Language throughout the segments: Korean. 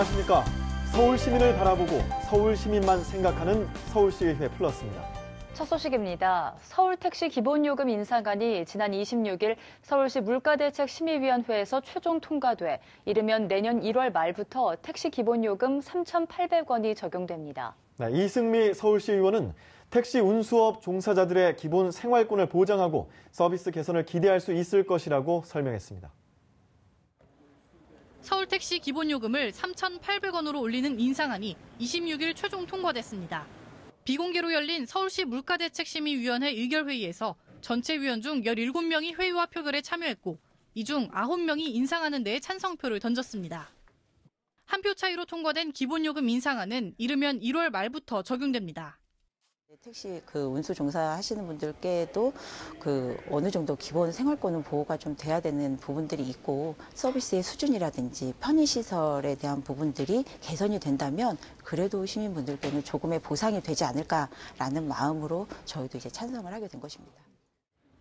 안녕하십니까. 서울 시민을 바라보고 서울 시민만 생각하는 서울시의회 플러스입니다. 첫 소식입니다. 서울택시 기본요금 인상안이 지난 26일 서울시 물가대책심의위원회에서 최종 통과돼 이르면 내년 1월 말부터 택시 기본요금 3,800원이 적용됩니다. 네, 이승미 서울시 의원은 택시 운수업 종사자들의 기본 생활권을 보장하고 서비스 개선을 기대할 수 있을 것이라고 설명했습니다. 서울택시 기본요금을 3,800원으로 올리는 인상안이 26일 최종 통과됐습니다. 비공개로 열린 서울시 물가대책심의위원회 의결회의에서 전체 위원 중 17명이 회의와 표결에 참여했고 이 중 9명이 인상하는 데에 찬성표를 던졌습니다. 한 표 차이로 통과된 기본요금 인상안은 이르면 1월 말부터 적용됩니다. 택시 운수 종사하시는 분들께도 어느 정도 기본 생활권은 보호가 좀 돼야 되는 부분들이 있고 서비스의 수준이라든지 편의시설에 대한 부분들이 개선이 된다면 그래도 시민분들께는 조금의 보상이 되지 않을까라는 마음으로 저희도 이제 찬성을 하게 된 것입니다.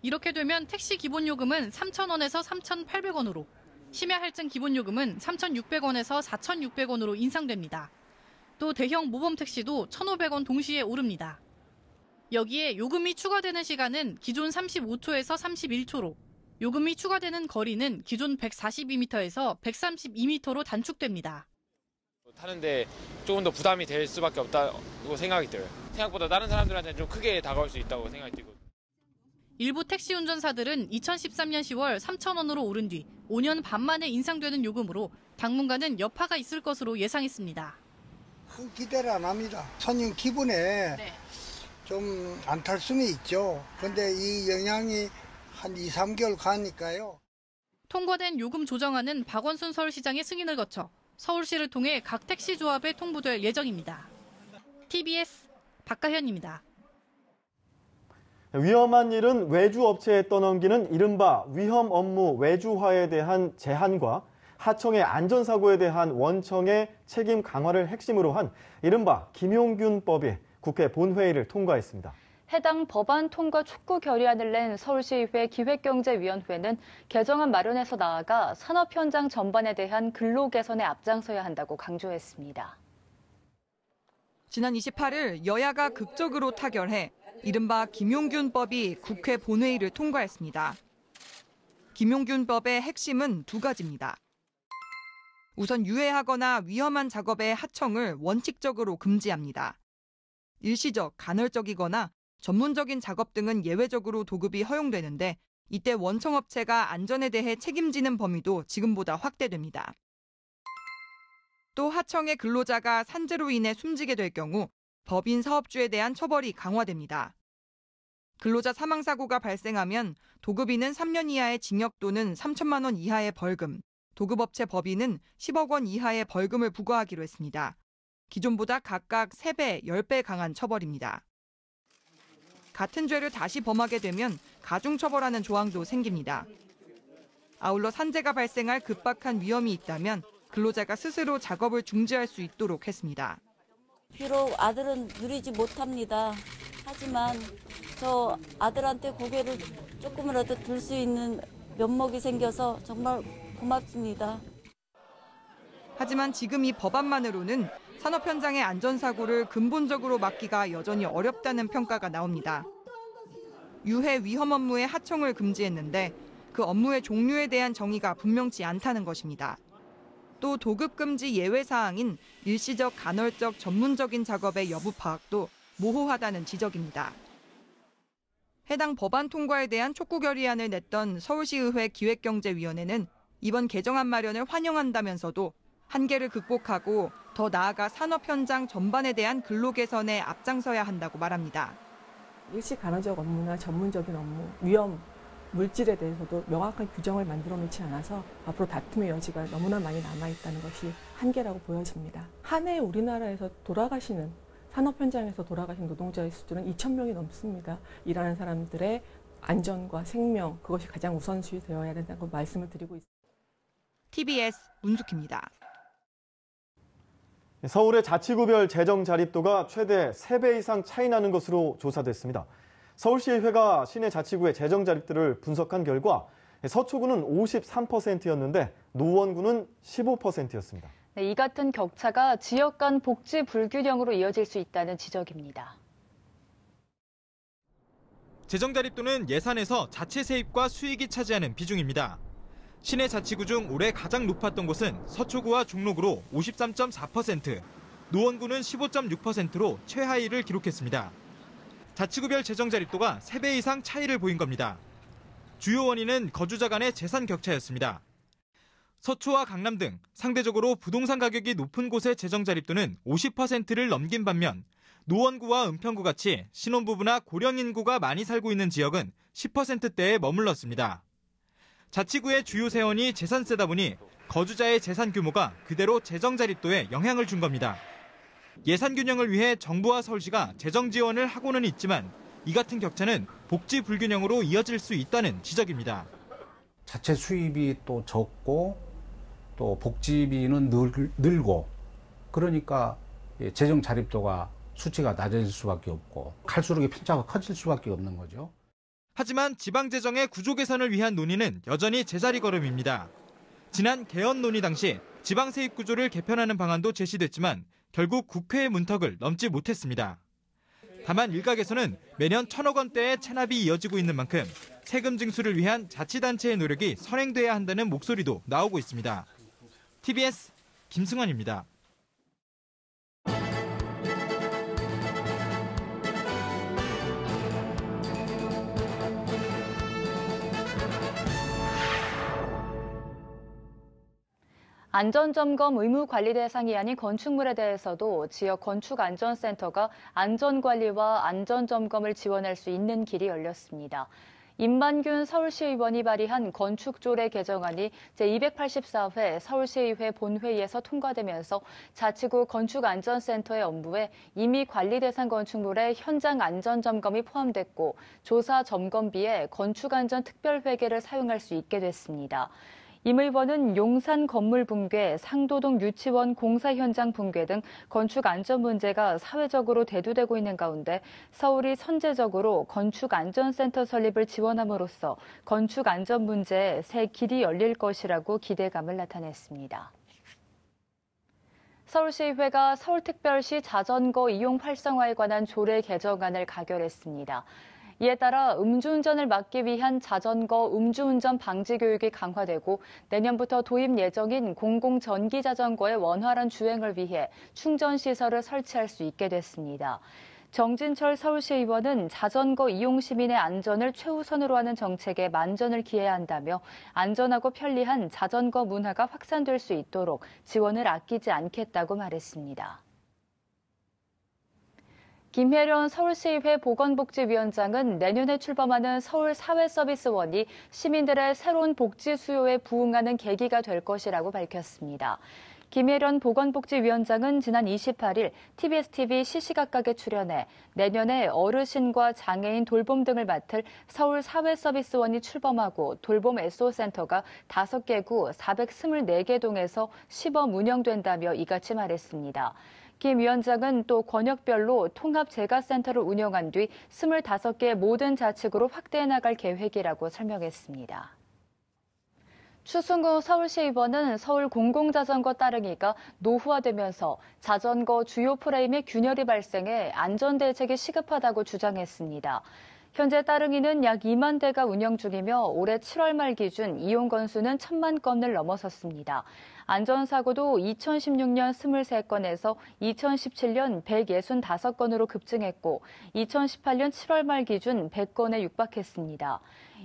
이렇게 되면 택시 기본요금은 3,000원에서 3,800원으로 심야 할증 기본요금은 3,600원에서 4,600원으로 인상됩니다. 또 대형 모범 택시도 1,500원 동시에 오릅니다. 여기에 요금이 추가되는 시간은 기존 35초에서 31초로, 요금이 추가되는 거리는 기존 142m에서 132m로 단축됩니다. 타는데 조금 더 부담이 될 수밖에 없다고 생각이 들어요. 생각보다 다른 사람들한테는 좀 크게 다가올 수 있다고 생각이 들고. 일부 택시 운전사들은 2013년 10월 3,000원으로 오른 뒤 5년 반 만에 인상되는 요금으로 당분간은 여파가 있을 것으로 예상했습니다. 큰 기대를 안 합니다. 손님 기분에 좀 안 탈 수는 있죠. 근데 이 영향이 한 2, 3개월 가니까요. 통과된 요금 조정안은 박원순 서울시장의 승인을 거쳐 서울시를 통해 각 택시 조합에 통보될 예정입니다. TBS 박가현입니다. 위험한 일은 외주 업체에 떠넘기는 이른바 위험 업무 외주화에 대한 제한과 하청의 안전사고에 대한 원청의 책임 강화를 핵심으로 한 이른바 김용균법이 국회 본회의를 통과했습니다. 해당 법안 통과 촉구 결의안을 낸 서울시의회 기획경제위원회는 개정안 마련에서 나아가 산업 현장 전반에 대한 근로 개선에 앞장서야 한다고 강조했습니다. 지난 28일 여야가 극적으로 타결해 이른바 김용균법이 국회 본회의를 통과했습니다. 김용균법의 핵심은 두 가지입니다. 우선 유해하거나 위험한 작업의 하청을 원칙적으로 금지합니다. 일시적, 간헐적이거나 전문적인 작업 등은 예외적으로 도급이 허용되는데 이때 원청업체가 안전에 대해 책임지는 범위도 지금보다 확대됩니다. 또 하청의 근로자가 산재로 인해 숨지게 될 경우 법인 사업주에 대한 처벌이 강화됩니다. 근로자 사망사고가 발생하면 도급인은 3년 이하의 징역 또는 3천만 원 이하의 벌금, 도급업체 법인은 10억 원 이하의 벌금을 부과하기로 했습니다. 기존보다 각각 3배, 10배 강한 처벌입니다. 같은 죄를 다시 범하게 되면 가중처벌하는 조항도 생깁니다. 아울러 산재가 발생할 급박한 위험이 있다면 근로자가 스스로 작업을 중지할 수 있도록 했습니다. 비록 아들은 누리지 못합니다. 하지만 저 아들한테 고개를 조금이라도 들 수 있는 면목이 생겨서 정말 고맙습니다. 하지만 지금 이 법안만으로는 산업 현장의 안전사고를 근본적으로 막기가 여전히 어렵다는 평가가 나옵니다. 유해 위험 업무의 하청을 금지했는데 그 업무의 종류에 대한 정의가 분명치 않다는 것입니다. 또 도급 금지 예외 사항인 일시적, 간헐적, 전문적인 작업의 여부 파악도 모호하다는 지적입니다. 해당 법안 통과에 대한 촉구 결의안을 냈던 서울시의회 기획경제위원회는 이번 개정안 마련을 환영한다면서도 한계를 극복하고 더 나아가 산업 현장 전반에 대한 근로 개선에 앞장서야 한다고 말합니다. 일시 간헐적 업무나 전문적인 업무, 위험, 물질에 대해서도 명확한 규정을 만들어 놓지 않아서 앞으로 다툼의 여지가 너무나 많이 남아있다는 것이 한계라고 보여집니다. 한 해 우리나라에서 돌아가시는 산업 현장에서 돌아가신 노동자의 수준은 2,000명이 넘습니다. 일하는 사람들의 안전과 생명, 그것이 가장 우선시 되어야 된다고 말씀을 드리고 있습니다. TBS 문숙희입니다. 서울의 자치구별 재정 자립도가 최대 3배 이상 차이 나는 것으로 조사됐습니다. 서울시의회가 시내 자치구의 재정 자립도를 분석한 결과 서초구는 53%였는데 노원구는 15%였습니다. 네, 이 같은 격차가 지역 간 복지 불균형으로 이어질 수 있다는 지적입니다. 재정 자립도는 예산에서 자체 세입과 수익이 차지하는 비중입니다. 시내 자치구 중 올해 가장 높았던 곳은 서초구와 종로구로 53.4%, 노원구는 15.6%로 최하위를 기록했습니다. 자치구별 재정 자립도가 3배 이상 차이를 보인 겁니다. 주요 원인은 거주자 간의 재산 격차였습니다. 서초와 강남 등 상대적으로 부동산 가격이 높은 곳의 재정 자립도는 50%를 넘긴 반면 노원구와 은평구 같이 신혼부부나 고령 인구가 많이 살고 있는 지역은 10%대에 머물렀습니다. 자치구의 주요 세원이 재산세다 보니 거주자의 재산 규모가 그대로 재정 자립도에 영향을 준 겁니다. 예산 균형을 위해 정부와 서울시가 재정 지원을 하고는 있지만 이 같은 격차는 복지 불균형으로 이어질 수 있다는 지적입니다. 자체 수입이 또 적고 또 복지비는 늘고 그러니까 재정 자립도가 수치가 낮아질 수밖에 없고 갈수록 편차가 커질 수밖에 없는 거죠. 하지만 지방재정의 구조 개선을 위한 논의는 여전히 제자리 걸음입니다. 지난 개헌 논의 당시 지방세입 구조를 개편하는 방안도 제시됐지만 결국 국회의 문턱을 넘지 못했습니다. 다만 일각에서는 매년 1,000억 원대의 체납이 이어지고 있는 만큼 세금 징수를 위한 자치단체의 노력이 선행돼야 한다는 목소리도 나오고 있습니다. TBS 김승환입니다. 안전점검 의무 관리 대상이 아닌 건축물에 대해서도 지역 건축안전센터가 안전관리와 안전점검을 지원할 수 있는 길이 열렸습니다. 임만균 서울시의원이 발의한 건축조례 개정안이 제284회 서울시의회 본회의에서 통과되면서 자치구 건축안전센터의 업무에 이미 관리 대상 건축물의 현장 안전점검이 포함됐고 조사 점검비에 건축안전특별회계를 사용할 수 있게 됐습니다. 임 의원은 용산 건물 붕괴, 상도동 유치원 공사 현장 붕괴 등 건축 안전 문제가 사회적으로 대두되고 있는 가운데 서울이 선제적으로 건축안전센터 설립을 지원함으로써 건축 안전 문제에 새 길이 열릴 것이라고 기대감을 나타냈습니다. 서울시의회가 서울특별시 자전거 이용 활성화에 관한 조례 개정안을 가결했습니다. 이에 따라 음주운전을 막기 위한 자전거 음주운전 방지 교육이 강화되고 내년부터 도입 예정인 공공전기자전거의 원활한 주행을 위해 충전시설을 설치할 수 있게 됐습니다. 정진철 서울시의원은 자전거 이용 시민의 안전을 최우선으로 하는 정책에 만전을 기해야 한다며 안전하고 편리한 자전거 문화가 확산될 수 있도록 지원을 아끼지 않겠다고 말했습니다. 김혜련 서울시의회 보건복지위원장은 내년에 출범하는 서울사회서비스원이 시민들의 새로운 복지 수요에 부응하는 계기가 될 것이라고 밝혔습니다. 김혜련 보건복지위원장은 지난 28일 TBS-TV 시시각각에 출연해 내년에 어르신과 장애인 돌봄 등을 맡을 서울사회서비스원이 출범하고 돌봄 SO센터가 5개 구 424개 동에서 시범 운영된다며 이같이 말했습니다. 김 위원장은 또 권역별로 통합 재가센터를 운영한 뒤 25개 모든 자치구로 확대해 나갈 계획이라고 설명했습니다. 추승우 서울시의원은 서울 공공자전거 따릉이가 노후화되면서 자전거 주요 프레임에 균열이 발생해 안전대책이 시급하다고 주장했습니다. 현재 따릉이는 약 2만 대가 운영 중이며 올해 7월 말 기준 이용 건수는 1,000만 건을 넘어섰습니다. 안전사고도 2016년 23건에서 2017년 165건으로 급증했고 2018년 7월 말 기준 100건에 육박했습니다.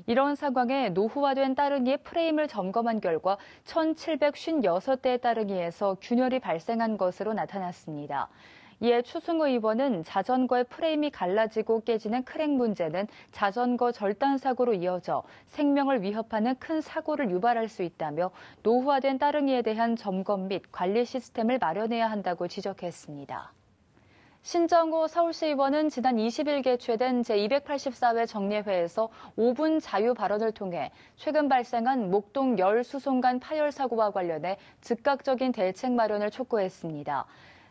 이런 상황에 노후화된 따릉이의 프레임을 점검한 결과 1,756대의 따릉이에서 균열이 발생한 것으로 나타났습니다. 이에 추승우 의원은 자전거의 프레임이 갈라지고 깨지는 크랙 문제는 자전거 절단 사고로 이어져 생명을 위협하는 큰 사고를 유발할 수 있다며 노후화된 따릉이에 대한 점검 및 관리 시스템을 마련해야 한다고 지적했습니다. 신정호 서울시의원은 지난 20일 개최된 제284회 정례회에서 5분 자유 발언을 통해 최근 발생한 목동 열 수송관 파열 사고와 관련해 즉각적인 대책 마련을 촉구했습니다.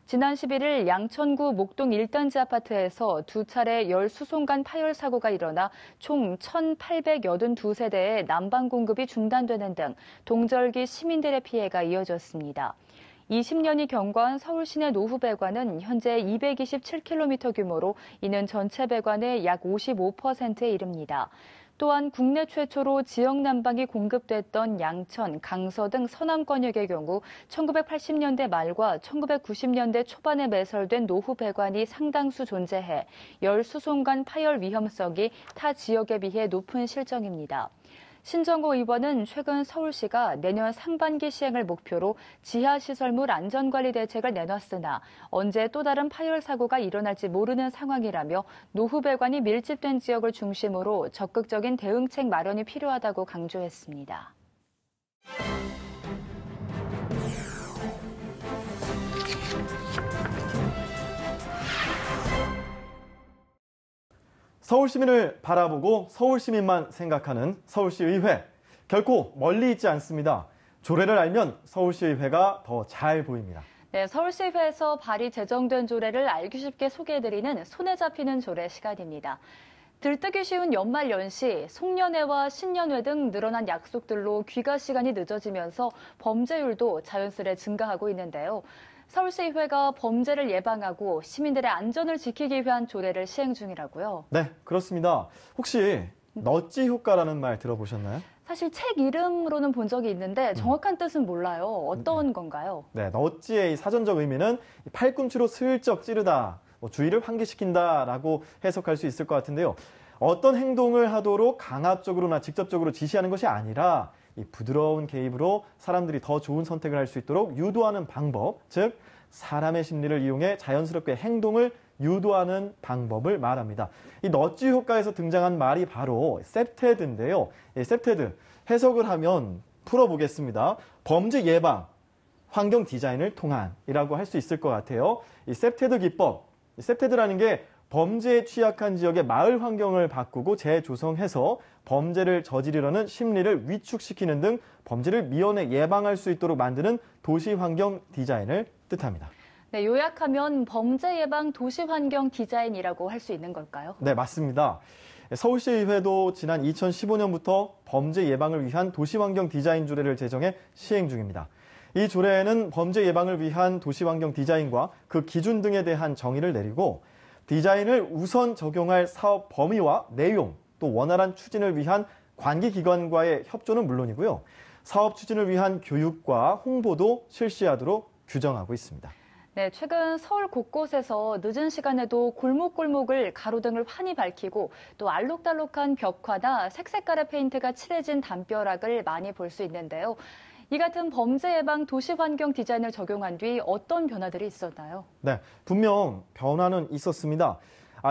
지난 11일 양천구 목동 1단지 아파트에서 2차례 열 수송관 파열 사고가 일어나 총 1,882세대의 난방 공급이 중단되는 등 동절기 시민들의 피해가 이어졌습니다. 20년이 경과한 서울 시내 노후 배관은 현재 227km 규모로 이는 전체 배관의 약 55%에 이릅니다. 또한 국내 최초로 지역 난방이 공급됐던 양천, 강서 등 서남권역의 경우 1980년대 말과 1990년대 초반에 매설된 노후 배관이 상당수 존재해 열 수송관 파열 위험성이 타 지역에 비해 높은 실정입니다. 신정호 의원은 최근 서울시가 내년 상반기 시행을 목표로 지하시설물 안전관리 대책을 내놨으나 언제 또 다른 파열 사고가 일어날지 모르는 상황이라며 노후 배관이 밀집된 지역을 중심으로 적극적인 대응책 마련이 필요하다고 강조했습니다. 서울 시민을 바라보고 서울 시민만 생각하는 서울시의회. 결코 멀리 있지 않습니다. 조례를 알면 서울시의회가 더 잘 보입니다. 네, 서울시의회에서 발의 제정된 조례를 알기 쉽게 소개해드리는 손에 잡히는 조례 시간입니다. 들뜨기 쉬운 연말 연시, 송년회와 신년회 등 늘어난 약속들로 귀가 시간이 늦어지면서 범죄율도 자연스레 증가하고 있는데요. 서울시의회가 범죄를 예방하고 시민들의 안전을 지키기 위한 조례를 시행 중이라고요. 네, 그렇습니다. 혹시 넛지 효과라는 말 들어보셨나요? 사실 책 이름으로는 본 적이 있는데 정확한 뜻은 몰라요. 어떤 건가요? 네, 넛지의 사전적 의미는 팔꿈치로 슬쩍 찌르다, 주의를 환기시킨다라고 해석할 수 있을 것 같은데요. 어떤 행동을 하도록 강압적으로나 직접적으로 지시하는 것이 아니라 이 부드러운 개입으로 사람들이 더 좋은 선택을 할 수 있도록 유도하는 방법, 즉 사람의 심리를 이용해 자연스럽게 행동을 유도하는 방법을 말합니다. 이 넛지 효과에서 등장한 말이 바로 셉테드인데요. 이 셉테드, 해석을 하면 풀어보겠습니다. 범죄 예방, 환경 디자인을 통한이라고 할 수 있을 것 같아요. 이 셉테드 기법, 셉테드라는 게 범죄에 취약한 지역의 마을 환경을 바꾸고 재조성해서 범죄를 저지르려는 심리를 위축시키는 등 범죄를 미연에 예방할 수 있도록 만드는 도시 환경 디자인을 뜻합니다. 네, 요약하면 범죄 예방 도시 환경 디자인이라고 할 수 있는 걸까요? 네, 맞습니다. 서울시의회도 지난 2015년부터 범죄 예방을 위한 도시 환경 디자인 조례를 제정해 시행 중입니다. 이 조례에는 범죄 예방을 위한 도시 환경 디자인과 그 기준 등에 대한 정의를 내리고 디자인을 우선 적용할 사업 범위와 내용, 또 원활한 추진을 위한 관계기관과의 협조는 물론이고요. 사업 추진을 위한 교육과 홍보도 실시하도록 규정하고 있습니다. 네, 최근 서울 곳곳에서 늦은 시간에도 골목골목을 가로등을 환히 밝히고 또 알록달록한 벽화나 색색깔의 페인트가 칠해진 담벼락을 많이 볼 수 있는데요. 이 같은 범죄 예방 도시 환경 디자인을 적용한 뒤 어떤 변화들이 있었나요? 네, 분명 변화는 있었습니다.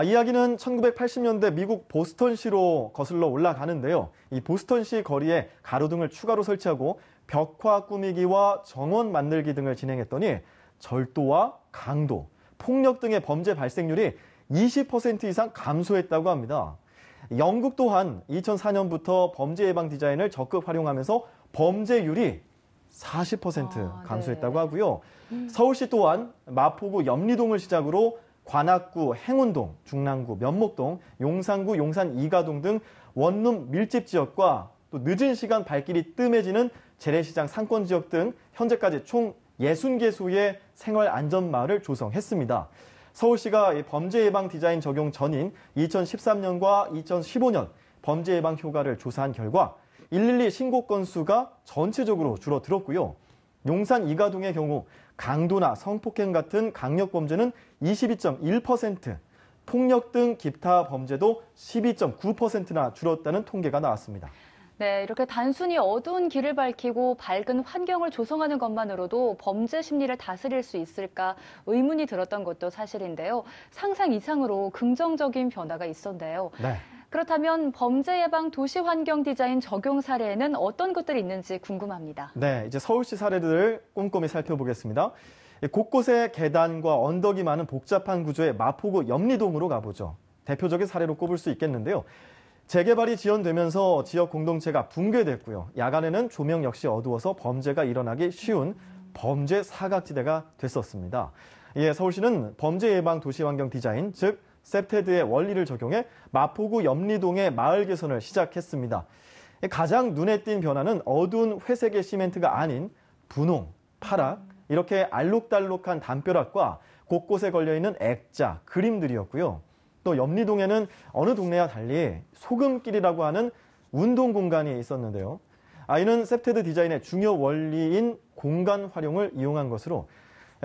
이야기는 1980년대 미국 보스턴시로 거슬러 올라가는데요. 이 보스턴시 거리에 가로등을 추가로 설치하고 벽화 꾸미기와 정원 만들기 등을 진행했더니 절도와 강도, 폭력 등의 범죄 발생률이 20% 이상 감소했다고 합니다. 영국 또한 2004년부터 범죄 예방 디자인을 적극 활용하면서 범죄율이 40% 감소했다고 하고요. 서울시 또한 마포구 염리동을 시작으로 관악구 행운동, 중랑구 면목동, 용산구 용산 2가동 등 원룸 밀집 지역과 또 늦은 시간 발길이 뜸해지는 재래시장 상권 지역 등 현재까지 총 60개소의 생활안전마을을 조성했습니다. 서울시가 범죄 예방 디자인 적용 전인 2013년과 2015년 범죄 예방 효과를 조사한 결과 112 신고 건수가 전체적으로 줄어들었고요. 용산 2가동의 경우 강도나 성폭행 같은 강력범죄는 22.1%, 폭력 등 기타 범죄도 12.9%나 줄었다는 통계가 나왔습니다. 네, 이렇게 단순히 어두운 길을 밝히고 밝은 환경을 조성하는 것만으로도 범죄 심리를 다스릴 수 있을까 의문이 들었던 것도 사실인데요. 상상 이상으로 긍정적인 변화가 있었는데요. 네. 그렇다면 범죄 예방 도시 환경 디자인 적용 사례에는 어떤 것들이 있는지 궁금합니다. 네, 이제 서울시 사례들을 꼼꼼히 살펴보겠습니다. 곳곳에 계단과 언덕이 많은 복잡한 구조의 마포구 염리동으로 가보죠. 대표적인 사례로 꼽을 수 있겠는데요. 재개발이 지연되면서 지역 공동체가 붕괴됐고요. 야간에는 조명 역시 어두워서 범죄가 일어나기 쉬운 범죄 사각지대가 됐었습니다. 이에 서울시는 범죄 예방 도시 환경 디자인, 즉 셉테드의 원리를 적용해 마포구 염리동의 마을 개선을 시작했습니다. 가장 눈에 띈 변화는 어두운 회색의 시멘트가 아닌 분홍, 파락, 이렇게 알록달록한 담벼락과 곳곳에 걸려있는 액자, 그림들이었고요. 또 염리동에는 어느 동네와 달리 소금길이라고 하는 운동 공간이 있었는데요. 이는 셉테드 디자인의 중요 원리인 공간 활용을 이용한 것으로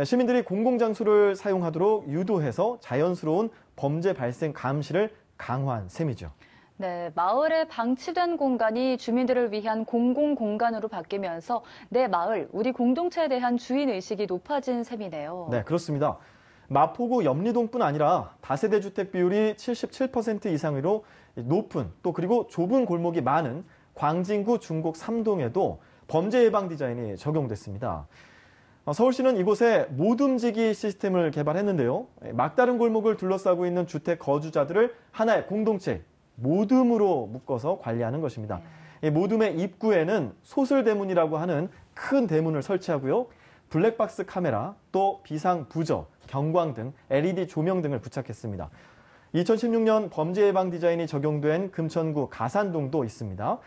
시민들이 공공장소를 사용하도록 유도해서 자연스러운 범죄 발생 감시를 강화한 셈이죠. 네, 마을에 방치된 공간이 주민들을 위한 공공공간으로 바뀌면서 내 마을, 우리 공동체에 대한 주인의식이 높아진 셈이네요. 네, 그렇습니다. 마포구 염리동뿐 아니라 다세대 주택 비율이 77% 이상으로 높은 또 그리고 좁은 골목이 많은 광진구 중곡 3동에도 범죄 예방 디자인이 적용됐습니다. 서울시는 이곳에 모둠지기 시스템을 개발했는데요. 막다른 골목을 둘러싸고 있는 주택 거주자들을 하나의 공동체, 모둠으로 묶어서 관리하는 것입니다. 이 모둠의 입구에는 소슬대문이라고 하는 큰 대문을 설치하고요. 블랙박스 카메라, 또 비상 부저, 경광 등 LED 조명 등을 부착했습니다. 2016년 범죄 예방 디자인이 적용된 금천구 가산동도 있습니다.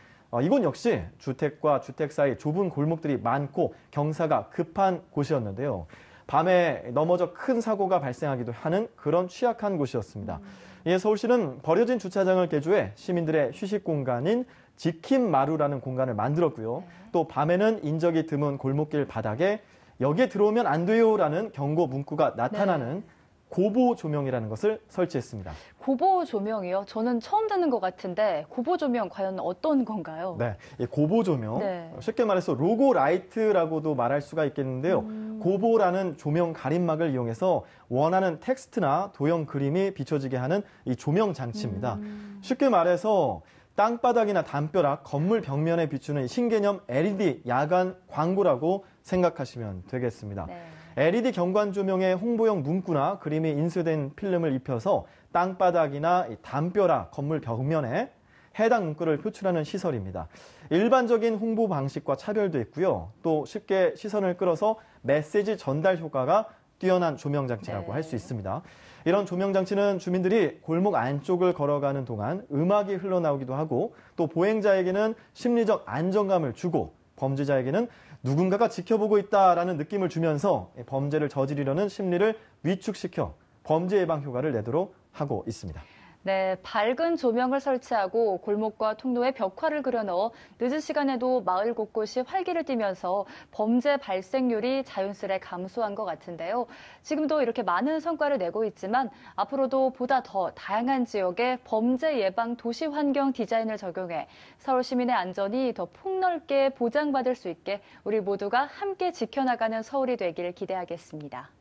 이곳 역시 주택과 주택 사이 좁은 골목들이 많고 경사가 급한 곳이었는데요. 밤에 넘어져 큰 사고가 발생하기도 하는 그런 취약한 곳이었습니다. 이에 서울시는 버려진 주차장을 개조해 시민들의 휴식 공간인 지킴마루라는 공간을 만들었고요. 또 밤에는 인적이 드문 골목길 바닥에 여기에 들어오면 안 돼요라는 경고 문구가 나타나는 고보 조명이라는 것을 설치했습니다. 고보 조명이요? 저는 처음 듣는 것 같은데 고보 조명 과연 어떤 건가요? 네, 이 고보 조명, 쉽게 말해서 로고 라이트라고도 말할 수가 있겠는데요. 고보라는 조명 가림막을 이용해서 원하는 텍스트나 도형 그림이 비춰지게 하는 이 조명 장치입니다. 쉽게 말해서 땅바닥이나 담벼락, 건물 벽면에 비추는 신개념 LED 야간 광고라고 생각하시면 되겠습니다. LED 경관 조명에 홍보용 문구나 그림이 인쇄된 필름을 입혀서 땅바닥이나 담벼락, 건물 벽면에 해당 문구를 표출하는 시설입니다. 일반적인 홍보 방식과 차별도 있고요. 또 쉽게 시선을 끌어서 메시지 전달 효과가 뛰어난 조명 장치라고 할 수 있습니다. 이런 조명 장치는 주민들이 골목 안쪽을 걸어가는 동안 음악이 흘러나오기도 하고 또 보행자에게는 심리적 안정감을 주고 범죄자에게는 누군가가 지켜보고 있다라는 느낌을 주면서 범죄를 저지르려는 심리를 위축시켜 범죄 예방 효과를 내도록 하고 있습니다. 네, 밝은 조명을 설치하고 골목과 통로에 벽화를 그려넣어 늦은 시간에도 마을 곳곳이 활기를 띠면서 범죄 발생률이 자연스레 감소한 것 같은데요. 지금도 이렇게 많은 성과를 내고 있지만 앞으로도 보다 더 다양한 지역에 범죄 예방 도시 환경 디자인을 적용해 서울 시민의 안전이 더 폭넓게 보장받을 수 있게 우리 모두가 함께 지켜나가는 서울이 되길 기대하겠습니다.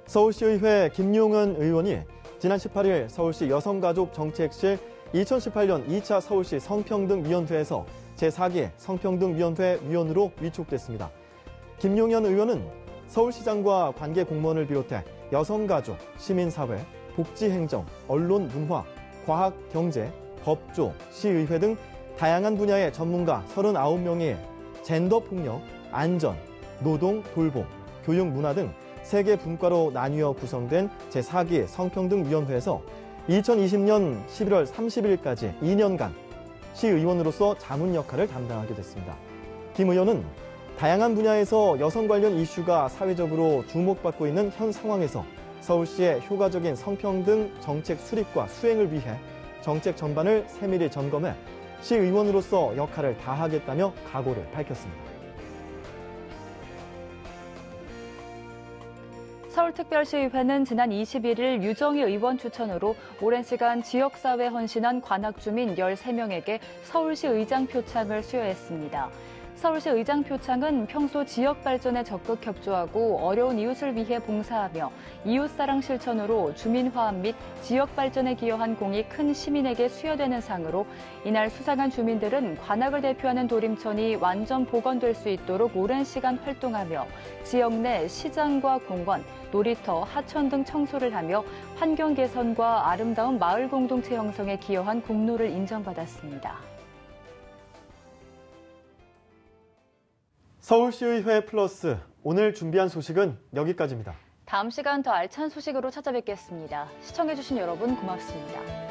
서울시의회 김용은 의원이 지난 18일 서울시 여성가족정책실 2018년 2차 서울시 성평등위원회에서 제4기 성평등위원회 위원으로 위촉됐습니다. 김용현 의원은 서울시장과 관계 공무원을 비롯해 여성가족, 시민사회, 복지행정, 언론 문화, 과학, 경제, 법조, 시의회 등 다양한 분야의 전문가 39명이 젠더 폭력, 안전, 노동, 돌봄, 교육 문화 등 3개 분과로 나뉘어 구성된 제4기 성평등위원회에서 2020년 11월 30일까지 2년간 시의원으로서 자문 역할을 담당하게 됐습니다. 김 의원은 다양한 분야에서 여성 관련 이슈가 사회적으로 주목받고 있는 현 상황에서 서울시의 효과적인 성평등 정책 수립과 수행을 위해 정책 전반을 세밀히 점검해 시의원으로서 역할을 다하겠다며 각오를 밝혔습니다. 서울특별시의회는 지난 21일 유정희 의원 추천으로 오랜 시간 지역사회 헌신한 관악주민 13명에게 서울시 의장 표창을 수여했습니다. 서울시 의장 표창은 평소 지역 발전에 적극 협조하고 어려운 이웃을 위해 봉사하며 이웃사랑 실천으로 주민 화합 및 지역 발전에 기여한 공이 큰 시민에게 수여되는 상으로 이날 수상한 주민들은 관악을 대표하는 도림천이 완전 복원될 수 있도록 오랜 시간 활동하며 지역 내 시장과 공원, 놀이터, 하천 등 청소를 하며 환경 개선과 아름다운 마을 공동체 형성에 기여한 공로를 인정받았습니다. 서울시의회 플러스 오늘 준비한 소식은 여기까지입니다. 다음 시간 더 알찬 소식으로 찾아뵙겠습니다. 시청해주신 여러분 고맙습니다.